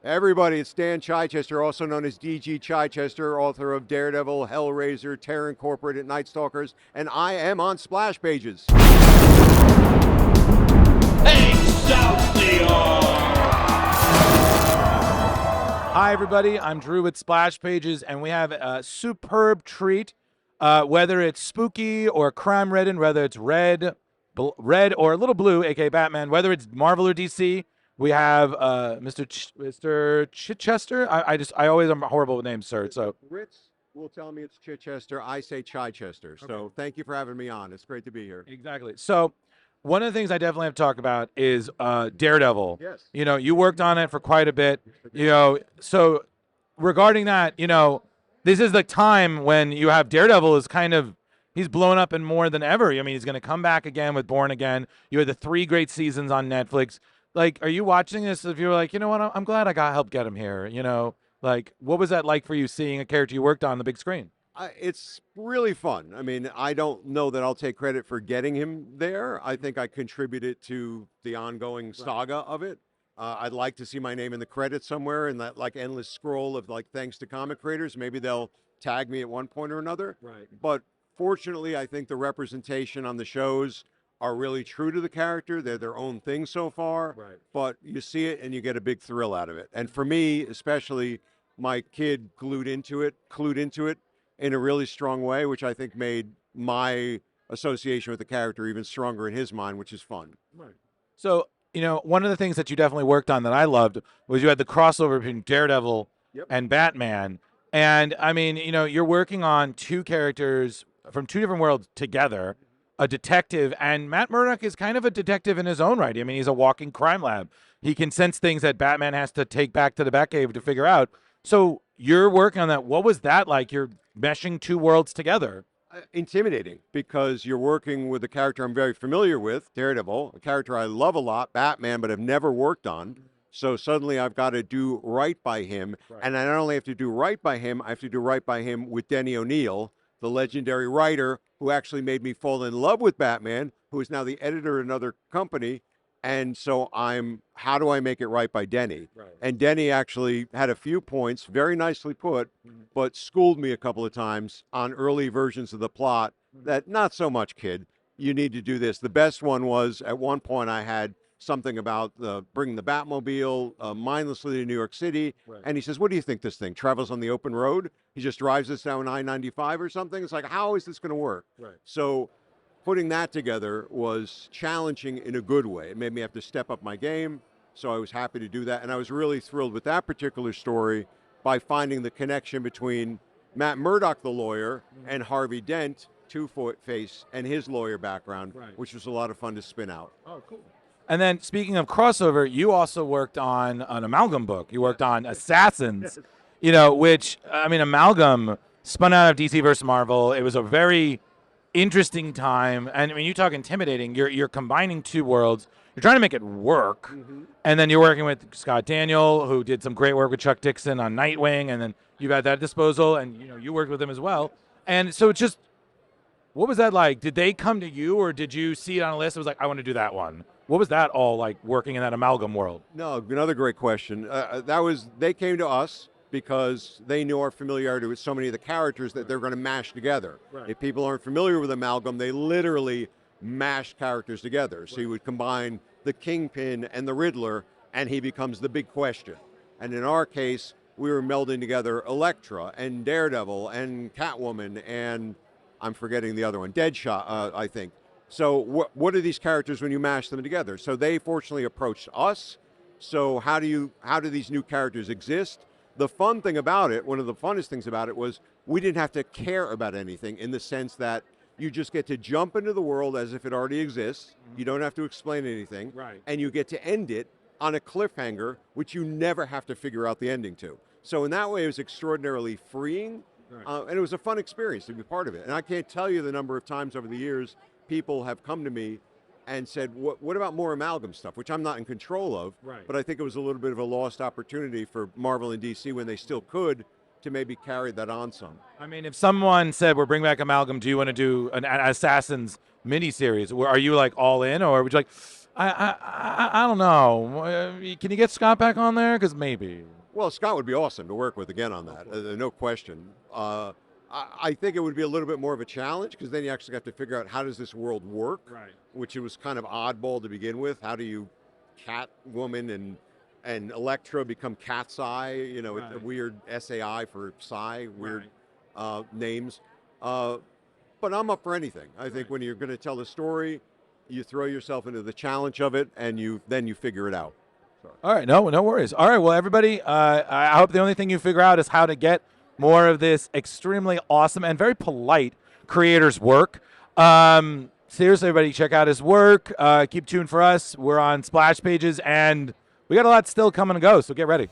Everybody, it's Dan Chichester, also known as DG Chichester, author of Daredevil, Hellraiser, Terror Incorporated, Night Stalkers, and I am on Splash Pages. Hi, everybody. I'm Drew with Splash Pages, and we have a superb treat. Whether it's spooky or crime-ridden, whether it's red or a little blue, aka Batman, whether it's Marvel or DC, we have Mr. Chichester. I always am horrible with names, sir. So Ritz will tell me it's Chichester. I say Chichester. So thank you for having me on. It's great to be here. exactly. So one of the things I definitely have to talk about is Daredevil. Yes. You know, you worked on it for quite a bit. You know, so regarding that, you know, this is the time when you have Daredevil is kind of he's blown up in more than ever. I mean, he's going to come back again with Born Again. You had the 3 great seasons on Netflix. Like, are you watching this? If you're like, you know what, I'm glad I got help get him here. You know, like, what was that like for you seeing a character you worked on the big screen? It's really fun. I mean, I don't know that I'll take credit for getting him there. I think I contributed to the ongoing saga of it. I'd like to see my name in the credits somewhere in that like endless scroll of like thanks to comic creators. Maybe they'll tag me at one point or another. Right. But fortunately, I think the representation on the shows are really true to the character. They're their own thing so far. Right. But you see it and you get a big thrill out of it. And for me, especially, my kid clued into it in a really strong way, which I think made my association with the character even stronger in his mind, which is fun. Right. So, you know, one of the things that you definitely worked on that I loved was you had the crossover between Daredevil Yep. and Batman. And I mean, you know, you're working on 2 characters from 2 different worlds together, a detective, and Matt Murdock is kind of a detective in his own right. I mean, he's a walking crime lab. He can sense things that Batman has to take back to the Batcave to figure out. So you're working on that. What was that like? You're meshing 2 worlds together. Intimidating because you're working with a character I'm very familiar with, Daredevil, a character I love a lot, Batman, but have never worked on. So suddenly I've got to do right by him. Right. And I not only have to do right by him, I have to do right by him with Denny O'Neil, the legendary writer who actually made me fall in love with Batman, who is now the editor of another company. And so how do I make it right by Denny? Right. And Denny actually had a few points, very nicely put, but schooled me a couple of times on early versions of the plot that not so much, kid. You need to do this. The best one was at one point I had something about bringing the Batmobile mindlessly to New York City. Right. And he says, what do you think this thing travels on the open road? He just drives us down I-95 or something. It's like, how is this going to work? Right. So putting that together was challenging in a good way. It made me have to step up my game. So I was happy to do that. And I was really thrilled with that particular story by finding the connection between Matt Murdock, the lawyer, and Harvey Dent, Two-Face, and his lawyer background, Right. which was a lot of fun to spin out. Oh, cool. And then speaking of crossover, you also worked on an Amalgam book. You worked on Assassins, you know, which, I mean, Amalgam spun out of DC versus Marvel. It was a very interesting time. And I mean, you talk intimidating. You're combining 2 worlds. You're trying to make it work. Mm-hmm. And then you're working with Scott Daniel, who did some great work with Chuck Dixon on Nightwing. And then you've had that disposal, and, you know, you worked with him as well. And so it's just, what was that like? Did they come to you, or did you see it on a list? It was like, I want to do that one. What was that all like working in that Amalgam world? No, another great question. They came to us because they knew our familiarity with so many of the characters that they're going to mash together. Right. If people aren't familiar with Amalgam, they literally mash characters together. So you would combine the Kingpin and the Riddler, and he becomes the big question. And in our case, we were melding together Elektra and Daredevil and Catwoman and I'm forgetting the other one, Deadshot, I think. So what are these characters when you mash them together? So they fortunately approached us. So how do these new characters exist? The fun thing about it, one of the funnest things about it was we didn't have to care about anything in the sense that you just get to jump into the world as if it already exists. You don't have to explain anything. Right. And you get to end it on a cliffhanger, which you never have to figure out the ending to. So in that way, it was extraordinarily freeing. Right. And it was a fun experience to be part of it. And I can't tell you the number of times over the years people have come to me and said, what about more Amalgam stuff, which I'm not in control of. Right. But I think it was a little bit of a lost opportunity for Marvel and DC when they still could to maybe carry that on some. I mean, if someone said, we're bringing back Amalgam, do you want to do an Assassins miniseries? Are you like all in, or would you like, I don't know. Can you get Scott back on there? Because maybe. Well, Scott would be awesome to work with again on that, no question. I think it would be a little bit more of a challenge because then you actually have to figure out how does this world work, Right. which it was kind of oddball to begin with. How do you Catwoman and Elektra become Cat's Eye? You know, Right. a weird SAI for Psy, weird names. But I'm up for anything. I think when you're going to tell a story, you throw yourself into the challenge of it, and then you figure it out. All right, no worries. All right, well, everybody, I hope the only thing you figure out is how to get more of this extremely awesome and very polite creator's work. Seriously, everybody, check out his work. Keep tuned for us. We're on Splash Pages, and we got a lot still coming to go, so get ready.